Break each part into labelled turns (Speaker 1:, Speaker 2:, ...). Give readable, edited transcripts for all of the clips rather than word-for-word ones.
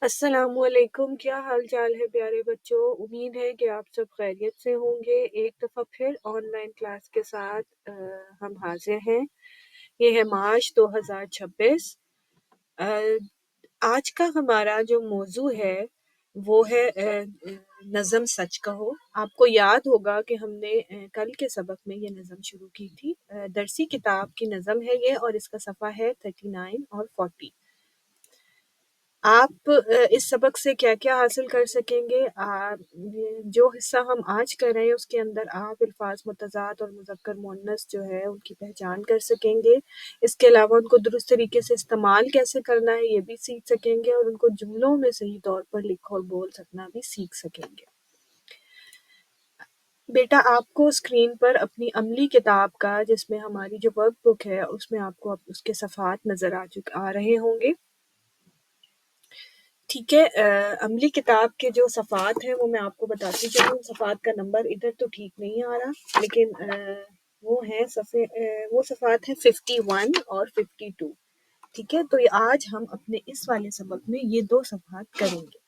Speaker 1: السلام علیکم، کیا حال چال ہے پیارے بچوں؟ امید ہے کہ آپ سب خیریت سے ہوں گے۔ ایک دفعہ پھر آن لائن کلاس کے ساتھ ہم حاضر ہیں۔ یہ ہے مارچ 2026۔ آج کا ہمارا جو موضوع ہے وہ ہے نظم سچ کہو۔ آپ کو یاد ہوگا کہ ہم نے کل کے سبق میں یہ نظم شروع کی تھی۔ درسی کتاب کی نظم ہے یہ، اور اس کا صفحہ ہے 39 اور 40۔ آپ اس سبق سے کیا کیا حاصل کر سکیں گے؟ جو حصہ ہم آج کر رہے ہیں اس کے اندر آپ الفاظ متضاد اور مذکر مؤنث جو ہے ان کی پہچان کر سکیں گے۔ اس کے علاوہ ان کو درست طریقے سے استعمال کیسے کرنا ہے یہ بھی سیکھ سکیں گے، اور ان کو جملوں میں صحیح طور پر لکھ اور بول سکنا بھی سیکھ سکیں گے۔ بیٹا آپ کو اسکرین پر اپنی عملی کتاب کا، جس میں ہماری جو ورک بک ہے، اس میں آپ کو اس کے صفحات نظر آ رہے ہوں گے۔ ٹھیک ہے، عملی کتاب کے جو صفحات ہیں وہ میں آپ کو بتاتی چلوں۔ صفحات کا نمبر ادھر تو ٹھیک نہیں آ رہا، لیکن وہ صفحات ہیں 51 اور 52۔ ٹھیک ہے، تو آج ہم اپنے اس والے سبق میں یہ 2 صفحات کریں گے۔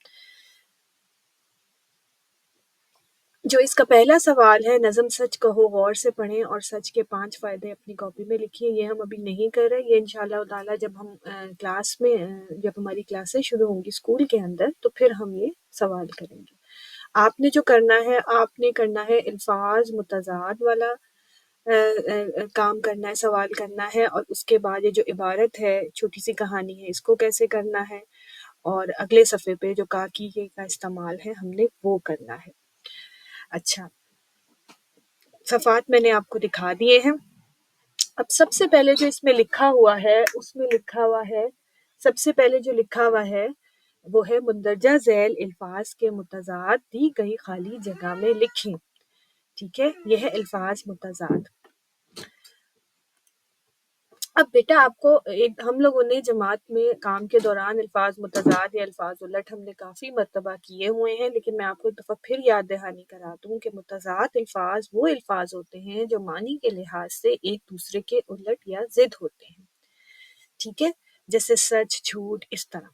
Speaker 1: جو اس کا پہلا سوال ہے، نظم سچ کہو غور سے پڑھیں اور سچ کے 5 فائدے اپنی کاپی میں لکھیے، یہ ہم ابھی نہیں کر رہے۔ یہ انشاءاللہ تعالیٰ جب ہم کلاس میں جب ہماری کلاسیں شروع ہوں گی اسکول کے اندر تو پھر ہم یہ سوال کریں گے۔ آپ نے جو کرنا ہے، آپ نے کرنا ہے الفاظ متضاد والا کام کرنا ہے، سوال کرنا ہے، اور اس کے بعد یہ جو عبارت ہے، چھوٹی سی کہانی ہے، اس کو کیسے کرنا ہے، اور اگلے صفحے پہ جو کاکی کا استعمال ہے ہم نے وہ کرنا ہے۔ اچھا، صفحات میں نے آپ کو دکھا دیے ہیں۔ اب سب سے پہلے جو اس میں لکھا ہوا ہے، اس میں لکھا ہوا ہے، سب سے پہلے جو لکھا ہوا ہے وہ ہے مندرجہ ذیل الفاظ کے متضاد دی گئی خالی جگہ میں لکھیں۔ ٹھیک ہے، یہ ہے الفاظ متضاد۔ اب بیٹا آپ کو ہم لوگوں نے جماعت میں کام کے دوران الفاظ متضاد یا الفاظ الٹ ہم نے کافی مرتبہ کیے ہوئے ہیں، لیکن میں آپ کو ایک دفعہ پھر یاد دہانی کرا دوں کہ متضاد الفاظ وہ الفاظ ہوتے ہیں جو معنی کے لحاظ سے ایک دوسرے کے الٹ یا ضد ہوتے ہیں۔ ٹھیک ہے، جیسے سچ، جھوٹ، اس طرح۔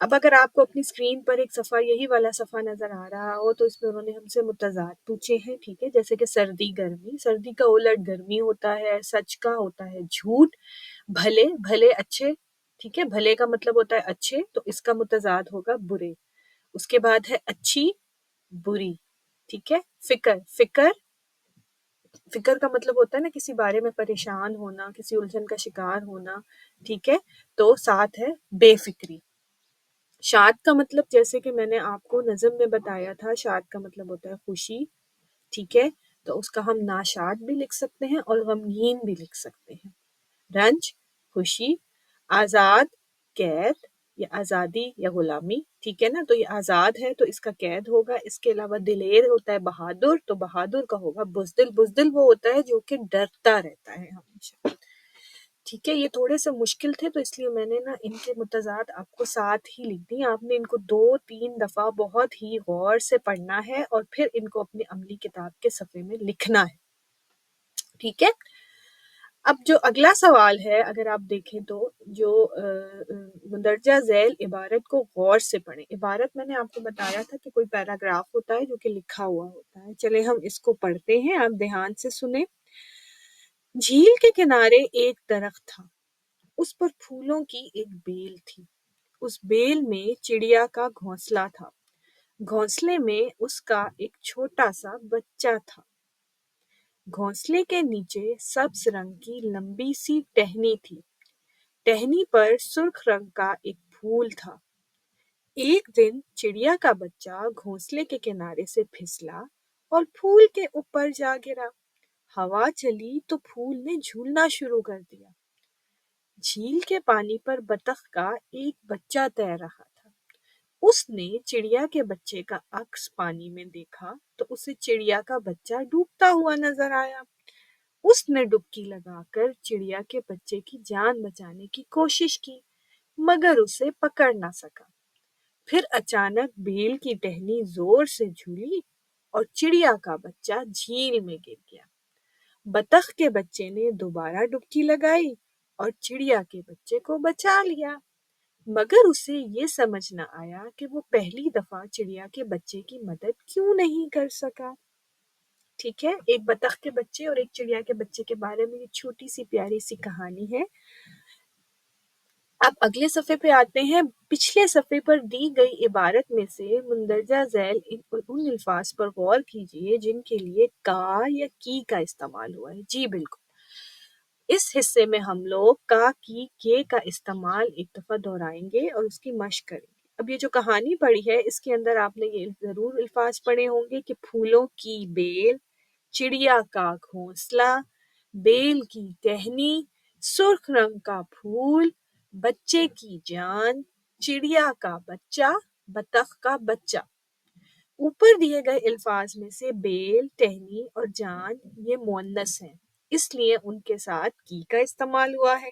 Speaker 1: اب اگر آپ کو اپنی اسکرین پر ایک صفحہ، یہی والا صفحہ نظر آ رہا ہو، تو اس میں انہوں نے ہم سے متضاد پوچھے ہیں۔ ٹھیک ہے، جیسے کہ سردی، گرمی، سردی کا الٹ گرمی ہوتا ہے، سچ کا ہوتا ہے جھوٹ، بھلے، بھلے اچھے۔ ٹھیک ہے، بھلے کا مطلب ہوتا ہے اچھے، تو اس کا متضاد ہوگا برے۔ اس کے بعد ہے اچھی، بری۔ ٹھیک ہے، فکر، فکر کا مطلب ہوتا ہے نا کسی بارے میں پریشان ہونا، کسی الجھن کا شکار ہونا۔ ٹھیک ہے، تو ساتھ ہے بے فکری۔ شاد کا مطلب، جیسے کہ میں نے آپ کو نظم میں بتایا تھا، شاد کا مطلب ہوتا ہے خوشی۔ ٹھیک ہے، تو اس کا ہم ناشاد بھی لکھ سکتے ہیں اور غمگین بھی لکھ سکتے ہیں۔ رنج، خوشی۔ آزاد، قید یا آزادی یا غلامی۔ ٹھیک ہے نا، تو یہ آزاد ہے تو اس کا قید ہوگا۔ اس کے علاوہ دلیر ہوتا ہے بہادر، تو بہادر کا ہوگا بزدل۔ بزدل وہ ہوتا ہے جو کہ ڈرتا رہتا ہے ہمیشہ۔ ٹھیک ہے، یہ تھوڑے سے مشکل تھے تو اس لیے میں نے ان کے متضاد آپ کو ساتھ ہی لکھ دی۔ آپ نے ان کو 2-3 دفعہ بہت ہی غور سے پڑھنا ہے اور پھر ان کو اپنی عملی کتاب کے صفحے میں لکھنا ہے۔ ٹھیک ہے، اب جو اگلا سوال ہے، اگر آپ دیکھیں تو جو مندرجہ ذیل عبارت کو غور سے پڑھیں۔ عبارت میں نے آپ کو بتایا تھا کہ کوئی پیراگراف ہوتا ہے جو کہ لکھا ہوا ہوتا ہے۔ چلے ہم اس کو پڑھتے ہیں، آپ دھیان سے سنیں۔ جھیل کے کنارے ایک درخت تھا، اس پر پھولوں کی ایک بیل تھی۔ اس بیل میں چڑیا کا گھونسلہ تھا، گھونسلے میں اس کا ایک چھوٹا سا بچہ تھا۔ گھونسلے کے نیچے سبز رنگ کی لمبی سی ٹہنی تھی، ٹہنی پر سرخ رنگ کا ایک پھول تھا۔ ایک دن چڑیا کا بچہ گھونسلے کے کنارے سے پھسلا اور پھول کے اوپر جا گرا۔ ہوا چلی تو پھول نے جھولنا شروع کر دیا۔ جھیل کے پانی پر بطخ کا ایک بچہ تیر رہا تھا۔ اس نے چڑیا کے بچے کا عکس پانی میں دیکھا تو اسے چڑیا کا بچہ ڈوبتا ہوا نظر آیا۔ اس نے ڈبکی لگا کر چڑیا کے بچے کی جان بچانے کی کوشش کی، مگر اسے پکڑ نہ سکا۔ پھر اچانک بیل کی ٹہنی زور سے جھولی اور چڑیا کا بچہ جھیل میں گر گیا۔ بطخ کے بچے نے دوبارہ ڈبکی لگائی اور چڑیا کے بچے کو بچا لیا۔ مگر اسے یہ سمجھ نہ آیا کہ وہ پہلی دفعہ چڑیا کے بچے کی مدد کیوں نہیں کر سکا۔ ٹھیک ہے، ایک بطخ کے بچے اور ایک چڑیا کے بچے کے بارے میں یہ چھوٹی سی پیاری سی کہانی ہے۔ اب اگلے صفحے پہ آتے ہیں۔ پچھلے صفحے پر دی گئی عبارت میں سے مندرجہ ذیل ان الفاظ پر غور کیجئے جن کے لیے کا یا کی کا استعمال ہوا ہے۔ جی بالکل، اس حصے میں ہم لوگ کا، کی، کے کا استعمال ایک دفعہ دہرائیں گے اور اس کی مشق کریں گے۔ اب یہ جو کہانی پڑھی ہے اس کے اندر آپ نے یہ ضرور الفاظ پڑھے ہوں گے کہ پھولوں کی بیل، چڑیا کا گھونسلہ، بیل کی ٹہنی، سرخ رنگ کا پھول، بچے کی جان، چڑیا کا بچہ، بطخ کا بچہ۔ اوپر دیے گئے الفاظ میں سے بیل، ٹہنی اور جان یہ مؤنث ہیں، اس لیے ان کے ساتھ کی کا استعمال ہوا ہے،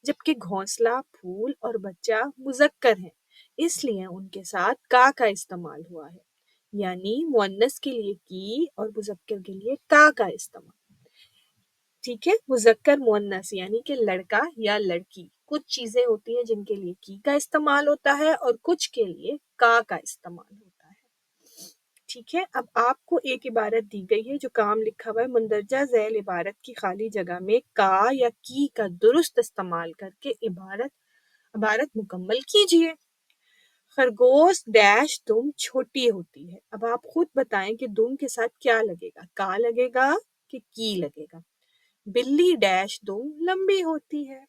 Speaker 1: جبکہ گھونسلہ، پھول اور بچہ مذکر ہیں، اس لیے ان کے ساتھ کا استعمال ہوا ہے، یعنی مؤنث کے لیے کی اور مذکر کے لیے کا استعمال۔ ٹھیک ہے، مذکر مؤنث یعنی کہ لڑکا یا لڑکی، کچھ چیزیں ہوتی ہیں جن کے لیے کی کا استعمال ہوتا ہے اور کچھ کے لیے کا استعمال ہوتا ہے۔ ٹھیک ہے، اب آپ کو ایک عبارت دی گئی ہے جو کام لکھا ہوا ہے، مندرجہ ذیل عبارت کی خالی جگہ میں کا یا کی کا درست استعمال کر کے عبارت مکمل کیجئے۔ خرگوش ڈیش دم چھوٹی ہوتی ہے۔ اب آپ خود بتائیں کہ دم کے ساتھ کیا لگے گا، کا لگے گا کہ کی لگے گا۔ بلی ڈیش دم لمبی ہوتی ہے۔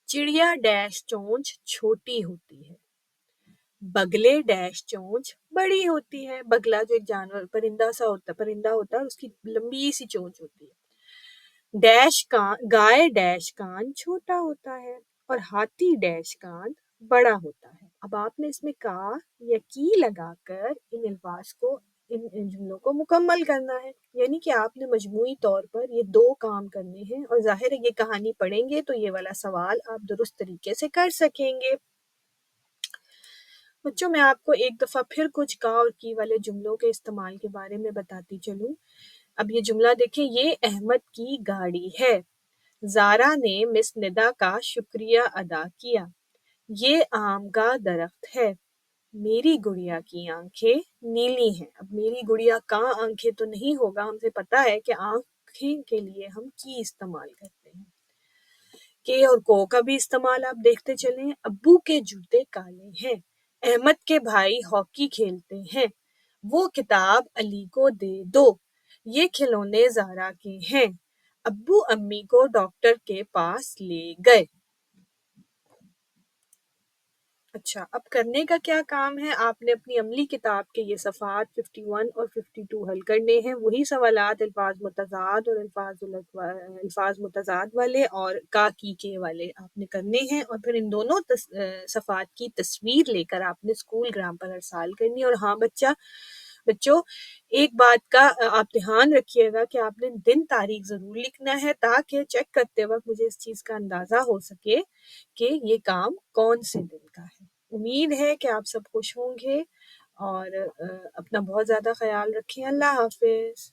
Speaker 1: چڑیا ڈیش چونچ چھوٹی ہوتی ہے۔ بگلے ڈیش چونچ بڑی ہوتی ہے۔ بگلا جو ایک جانور پرندہ ہوتا ہے، اس کی لمبی سی چونچ ہوتی ہے۔ گائے ڈیش کان چھوٹا ہوتا ہے اور ہاتھی ڈیش کان بڑا ہوتا ہے۔ اب آپ نے اس میں کا یا کی لگا کر ان الفاظ کو، ان جملوں کو مکمل کرنا ہے، یعنی کہ آپ نے مجموعی طور پر یہ دو کام کرنے ہیں، اور ظاہر ہے یہ کہانی پڑھیں گے تو یہ والا سوال آپ درست طریقے سے کر سکیں گے۔ بچوں میں آپ کو ایک دفعہ پھر کچھ کا اور کی والے جملوں کے استعمال کے بارے میں بتاتی چلوں۔ اب یہ جملہ دیکھیں، یہ احمد کی گاڑی ہے۔ زارا نے مس ندا کا شکریہ ادا کیا۔ یہ آم کا درخت ہے۔ میری گڑیا کی آنکھیں نیلی ہیں۔ اب میری گڑیا کا آنکھیں تو نہیں ہوگا، ہم سے پتا ہے کہ آنکھیں کے لیے ہم کی استعمال کرتے ہیں۔ کے اور کو کا بھی استعمال آپ دیکھتے چلیں۔ ابو کے جوتے کالے ہیں۔ احمد کے بھائی ہاکی کھیلتے ہیں۔ وہ کتاب علی کو دے دو۔ یہ کھلونے زارا کے ہیں۔ ابو امی کو ڈاکٹر کے پاس لے گئے۔ اچھا، اب کرنے کا کیا کام ہے؟ آپ نے اپنی عملی کتاب کے یہ صفحات 51 اور 52 حل کرنے ہیں۔ وہی سوالات الفاظ متضاد اور الفاظ متضاد والے اور کا کی کے والے آپ نے کرنے ہیں، اور پھر ان دونوں صفحات کی تصویر لے کر آپ نے اسکول گرام پر ارسال کرنی ہے۔ اور ہاں بچوں، ایک بات کا آپ دھیان رکھیے گا کہ آپ نے دن تاریخ ضرور لکھنا ہے، تاکہ چیک کرتے وقت مجھے اس چیز کا اندازہ ہو سکے کہ یہ کام کون سے دن کا ہے۔ امید ہے کہ آپ سب خوش ہوں گے، اور اپنا بہت زیادہ خیال رکھیں۔ اللہ حافظ۔